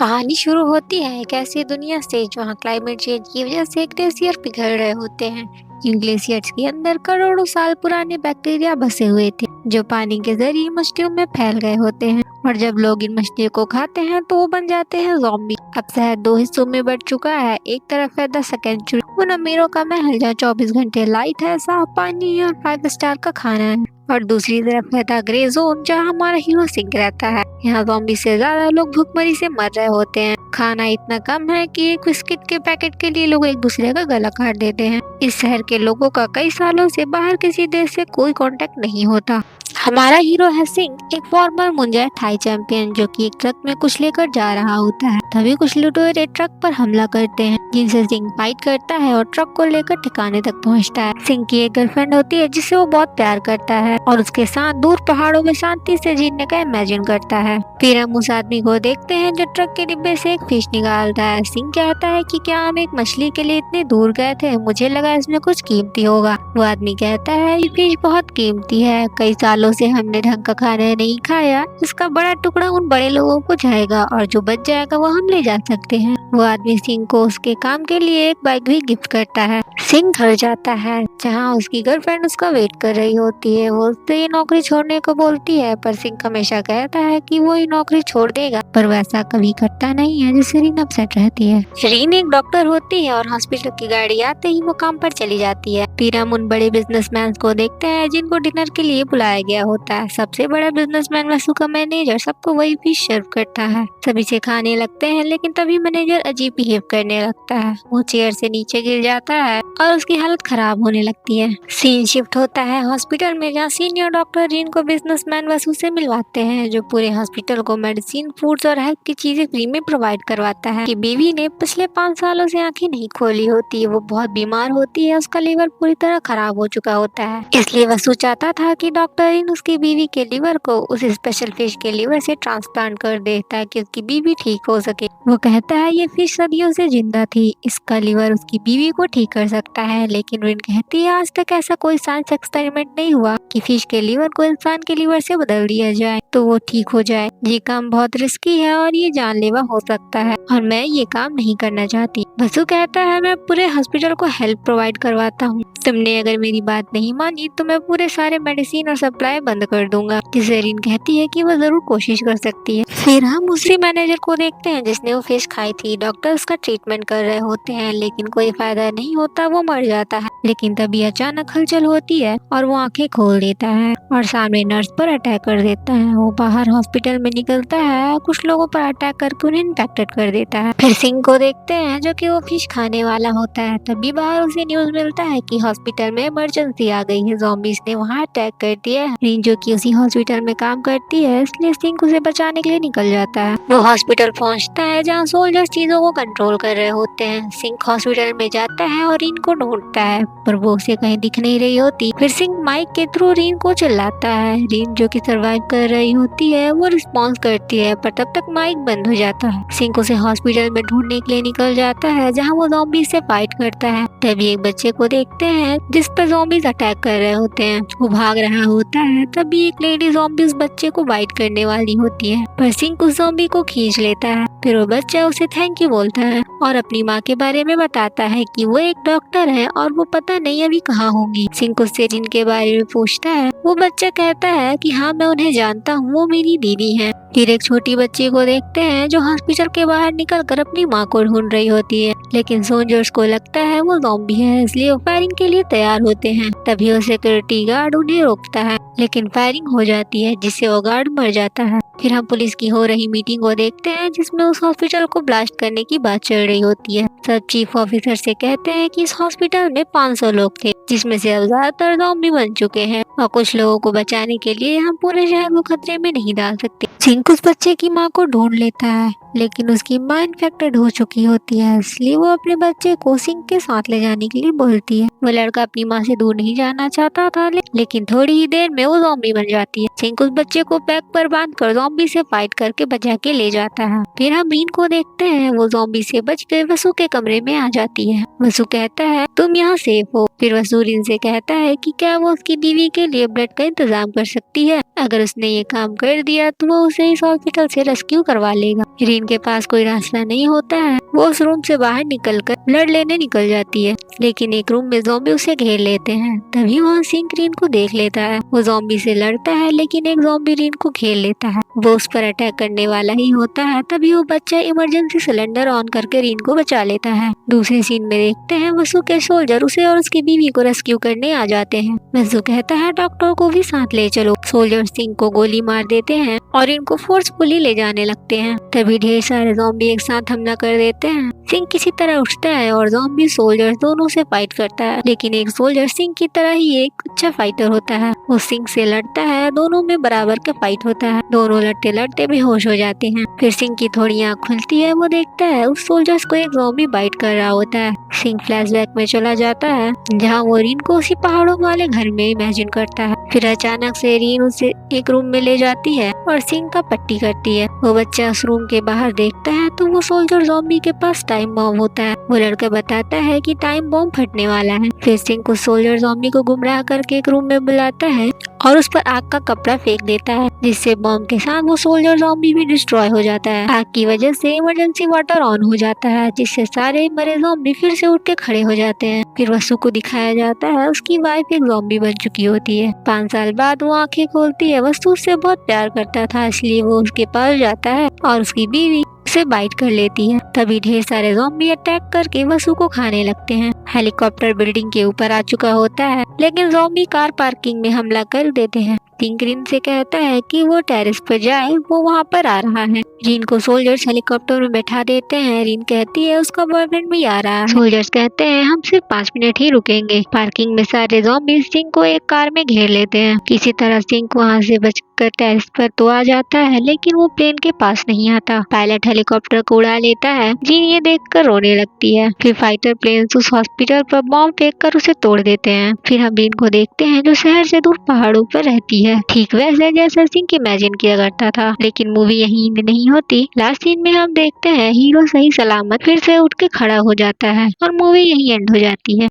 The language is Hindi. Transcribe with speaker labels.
Speaker 1: कहानी शुरू होती है एक ऐसी दुनिया से जहाँ क्लाइमेट चेंज की वजह से ग्लेशियर पिघल रहे होते हैं। इन ग्लेशियर्स के अंदर करोड़ों साल पुराने बैक्टीरिया बसे हुए थे जो पानी के जरिए मछलियों में फैल गए होते हैं, और जब लोग इन मछलियों को खाते हैं तो वो बन जाते हैं ज़ॉम्बी। अब शहर दो हिस्सों में बढ़ चुका है। एक तरफ है द सेंचुरी, उन अमीरों का महल जहाँ 24 घंटे लाइट है, साफ पानी है और 5 स्टार का खाना है, और दूसरी तरफ है द ग्रे जोन जहाँ हमारा हीरो सिंह रहता है। यहाँ ज़ॉम्बी से ज्यादा लोग भूखमरी से मर रहे होते हैं। खाना इतना कम है कि एक बिस्किट के पैकेट के लिए लोग एक दूसरे का गला काट देते हैं। इस शहर के लोगों का कई सालों से बाहर किसी देश से कोई कांटेक्ट नहीं होता। हमारा हीरो है सिंह, एक फॉर्मर मुंजाई थाई चैंपियन जो कि एक ट्रक में कुछ लेकर जा रहा होता है। तभी कुछ लुटेरे ट्रक पर हमला करते हैं जिनसे सिंह फाइट करता है और ट्रक को लेकर ठिकाने तक पहुंचता है। सिंह की एक गर्लफ्रेंड होती है जिसे वो बहुत प्यार करता है और उसके साथ दूर पहाड़ों में शांति से जीने का इमेजिन करता है। फिर हम उस आदमी को देखते हैं जो ट्रक के डिब्बे से एक फिश निकालता है। सिंह कहता है कि क्या हम एक मछली के लिए इतने दूर गए थे, मुझे लगा इसमें कुछ कीमती होगा। वो आदमी कहता है ये फिश बहुत कीमती है, कई सालों से हमने ढंग का खाना नहीं खाया, इसका बड़ा टुकड़ा उन बड़े लोगों को जाएगा और जो बच जाएगा वो हम ले जा सकते हैं। वो आदमी सिंह को उसके काम के लिए एक बाइक भी गिफ्ट करता है। सिंह घर जाता है जहाँ उसकी गर्लफ्रेंड उसका वेट कर रही होती है। वो उससे ये नौकरी छोड़ने को बोलती है पर सिंह हमेशा कहता है कि वो ये नौकरी छोड़ देगा, पर वैसा कभी करता नहीं है, जिससे रीन अपसेट रहती है। रीन एक डॉक्टर होती है और हॉस्पिटल की गाड़ी आते ही वो काम पर चली जाती है। फिर हम उन बड़े बिजनेसमैन को देखते हैं जिनको डिनर के लिए बुलाया गया होता है। सबसे बड़ा बिजनेसमैन वसु का मैनेजर सबको वही फिश सर्व करता है। सभी से खाने लगते हैं लेकिन तभी मैनेजर अजीब बिहेव करने लगता है। वो चेयर से नीचे गिर जाता है और उसकी हालत खराब होने लगती है। सीन शिफ्ट होता है हॉस्पिटल में जहाँ सीनियर डॉक्टर रीन को बिजनेसमैन वसु से मिलवाते हैं जो पूरे हॉस्पिटल को मेडिसिन, फूड्स और हेल्थ की चीजें फ्री में प्रोवाइड करवाता है। कि बीवी ने पिछले 5 सालों से आंखें नहीं खोली होती है, वो बहुत बीमार होती है, उसका लीवर पूरी तरह खराब हो चुका होता है। इसलिए वसु चाहता था कि डॉक्टर रीन उसकी बीवी के लीवर को उस स्पेशल फिश के लीवर से ट्रांसप्लांट कर दे ताकि उसकी बीवी ठीक हो सके। वो कहता है ये फिश सदियों से जिंदा थी, इसका लीवर उसकी बीवी को ठीक कर सकता है, लेकिन रिन कहती है आज तक ऐसा कोई साइंस एक्सपेरिमेंट नहीं हुआ कि फिश के लीवर को इंसान के लीवर से बदल दिया जाए तो वो ठीक हो जाए। ये काम बहुत रिस्की है और ये जानलेवा हो सकता है और मैं ये काम नहीं करना चाहती। वसु कहता है मैं पूरे हॉस्पिटल को हेल्प प्रोवाइड करवाता हूँ, तुमने अगर मेरी बात नहीं मानी तो मैं पूरे सारे मेडिसिन और सप्लाई बंद कर दूंगा। जिसे रीन कहती है कि वो जरूर कोशिश कर सकती है। फिर हम उसी मैनेजर को देखते हैं जिसने वो फिश खाई थी। डॉक्टर उसका ट्रीटमेंट कर रहे होते हैं लेकिन कोई फायदा नहीं होता, वो मर जाता है। लेकिन तभी अचानक हलचल होती है और वो आंखें खोल देता है और सामने नर्स पर अटैक कर देता है। वो बाहर हॉस्पिटल में निकलता है, कुछ लोगों पर अटैक करके उन्हें इन्फेक्टेड कर देता है। फिर सिंह को देखते हैं जो कि वो फिश खाने वाला होता है। तभी बाहर उसे न्यूज मिलता है कि हॉस्पिटल में इमरजेंसी आ गई है, ज़ॉम्बीज ने वहाँ अटैक कर दिया है। रीन जो कि उसी हॉस्पिटल में काम करती है इसलिए सिंह उसे बचाने के लिए निकल जाता है। वो हॉस्पिटल पहुँचता है जहाँ सोल्जर्स चीजों को कंट्रोल कर रहे होते हैं। सिंह हॉस्पिटल में जाता है और रीन को ढूंढता है पर वो उसे कहीं दिख नहीं रही होती। फिर सिंह माइक के थ्रू रीन को चिल्लाता है। रीन जो कि सर्वाइव कर रही होती है वो रिस्पॉन्स करती है पर तब तक माइक बंद हो जाता है। सिंह उसे हॉस्पिटल में ढूंढने के लिए निकल जाता है जहाँ वो ज़ॉम्बी से फाइट करता है। तभी एक बच्चे को देखते हैं जिस पर ज़ॉम्बीज अटैक कर रहे होते हैं। वो भाग रहा होता है, तभी एक लेडी ज़ॉम्बी उस बच्चे को बाइट करने वाली होती है पर सिंह उस ज़ॉम्बी को खींच लेता है। फिर वो बच्चा उसे थैंक यू बोलता है और अपनी माँ के बारे में बताता है कि वो एक डॉक्टर है और वो पता नहीं अभी कहाँ होंगी। सिंह उससे जिन के बारे में पूछता है। वो बच्चा कहता है कि हाँ मैं उन्हें जानता हूँ, वो मेरी दीदी है। फिर एक छोटी बच्ची को देखते हैं जो हॉस्पिटल के बाहर निकलकर अपनी माँ को ढूंढ रही होती है, लेकिन सोल्जर्स को लगता है वो ज़ॉम्बी है इसलिए वो फायरिंग के लिए तैयार होते हैं। तभी वो सिक्योरिटी गार्ड उन्हें रोकता है लेकिन फायरिंग हो जाती है जिससे वो गार्ड मर जाता है। फिर हम पुलिस की हो रही मीटिंग को देखते हैं जिसमें उस हॉस्पिटल को ब्लास्ट करने की बात चल रही होती है। सब चीफ ऑफिसर से कहते हैं कि इस हॉस्पिटल में 500 लोग थे जिसमें से अब ज्यादातर ज़ॉम्बी बन चुके हैं और कुछ लोगों को बचाने के लिए हम पूरे शहर को खतरे में नहीं डाल सकते। सिंह उस बच्चे की माँ को ढूंढ लेता है लेकिन उसकी माँ इन्फेक्टेड हो चुकी होती है इसलिए वो अपने बच्चे को सिंह के साथ ले जाने के लिए बोलती है। वो लड़का अपनी माँ से दूर नहीं जाना चाहता था लेकिन थोड़ी ही देर में वो ज़ॉम्बी बन जाती है। सिंह उस बच्चे को बैग पर बांध कर ज़ॉम्बी से फाइट करके बचा के ले जाता है। फिर हम रीन को देखते हैं, वो ज़ॉम्बी से बच कर वसु के कमरे में आ जाती है। वसु कहता है तुम यहाँ सेफ हो, फिर वह रीन से कहता है कि क्या वो उसकी बीवी के लिए ब्लड का इंतजाम कर सकती है। अगर उसने ये काम कर दिया तो वो उसे इस हॉस्पिटल से रेस्क्यू करवा लेगा। रीन के पास कोई रास्ता नहीं होता है। वो उस रूम से बाहर निकलकर ब्लड लेने निकल जाती है, लेकिन एक रूम में ज़ॉम्बी उसे घेर लेते हैं। तभी वहाँ सिंक रीन को देख लेता है। वो ज़ॉम्बी से लड़ता है, लेकिन एक ज़ॉम्बी रीन को घेर लेता है। वो उस पर अटैक करने वाला ही होता है। तभी वो बच्चा इमरजेंसी सिलेंडर ऑन करके रीन को बचा लेता है। दूसरे सीन में देखते हैं वसु के सोल्जर उसे और उसकी बीवी को रेस्क्यू करने आ जाते हैं। वसु कहता है डॉक्टर को भी साथ ले चलो। सोल्जर सिंह को गोली मार देते हैं और इनको फोर्सफुली ले जाने लगते हैं। तभी ढेर सारे ज़ॉम्बी एक साथ हमला कर देते हैं। सिंह किसी तरह उठता है और ज़ॉम्बी सोल्जर दोनों से फाइट करता है, लेकिन एक सोल्जर सिंह की तरह ही एक अच्छा फाइटर होता है। वो सिंह से लड़ता है, दोनों में बराबर का फाइट होता है। दोनों लड़ते लड़ते बेहोश हो जाते हैं। फिर सिंह की थोड़ी आँख खुलती है। वो देखता है उस सोल्जर्स को एक ज़ॉम्बी बाइट कर रहा होता है। सिंह फ्लैशबैक में चला जाता है, जहाँ वो रीन को उसी पहाड़ों वाले घर में इमेजिन करता है। फिर अचानक से रीन उसे एक रूम में ले जाती है और सिंह का पट्टी करती है। वो बच्चा उस रूम के बाहर देखता है तो वो सोल्जर ज़ॉम्बी के पास टाइम बॉम्ब होता है। वो लड़का बताता है कि टाइम बॉम्ब फटने वाला है। फिर सिंह को सोल्जर ज़ॉम्बी को गुमराह करके एक रूम में बुलाता है और उस पर आग का कपड़ा फेंक देता है, जिससे बॉम्ब के साथ वो सोल्जर ज़ॉम्बी भी डिस्ट्रॉय हो जाता है। आग की वजह से इमरजेंसी वाटर ऑन हो जाता है, जिससे सारे मरे ज़ॉम्बी फिर से उठ के खड़े हो जाते हैं। फिर वसु को दिखाया जाता है उसकी वाइफ एक ज़ॉम्बी बन चुकी होती है। 5 साल बाद वो आंखें खोलती है। वसु उससे बहुत प्यार करता था, इसलिए वो उसके पास जाता है और उसकी बीवी उसे बाइट कर लेती है। तभी ढेर सारे ज़ॉम्बी अटैक करके वसु को खाने लगते हैं। हेलीकॉप्टर बिल्डिंग के ऊपर आ चुका होता है, लेकिन ज़ॉम्बी कार पार्किंग में हमला कर देते हैं। पिंक रीन से कहता है कि वो टेरेस पर जाए, वो वहाँ पर आ रहा है। रीन को सोल्जर्स हेलीकॉप्टर में बैठा देते हैं। रीन कहती है उसका बॉयफ्रेंड भी आ रहा है। सोल्जर्स कहते हैं हम सिर्फ 5 मिनट ही रुकेंगे। पार्किंग में सारे ज़ॉम्बी सिंह को एक कार में घेर लेते हैं। किसी तरह सिंह को वहाँ से बचकर टेरेस पर तो आ जाता है, लेकिन वो प्लेन के पास नहीं आता। पायलट हेलीकॉप्टर को उड़ा लेता है। जीन ये देखकर रोने लगती है। फिर फाइटर प्लेन उस हॉस्पिटल पर बॉम्ब फेंककर उसे तोड़ देते हैं। फिर हम रीन को देखते हैं जो शहर से दूर पहाड़ों पर रहती है, ठीक वैसे जैसा सिंह इमेजिन किया करता था। लेकिन मूवी यहीं नहीं होती। लास्ट सीन में हम देखते हैं हीरो सही सलामत फिर से उठ के खड़ा हो जाता है और मूवी यहीं एंड हो जाती है।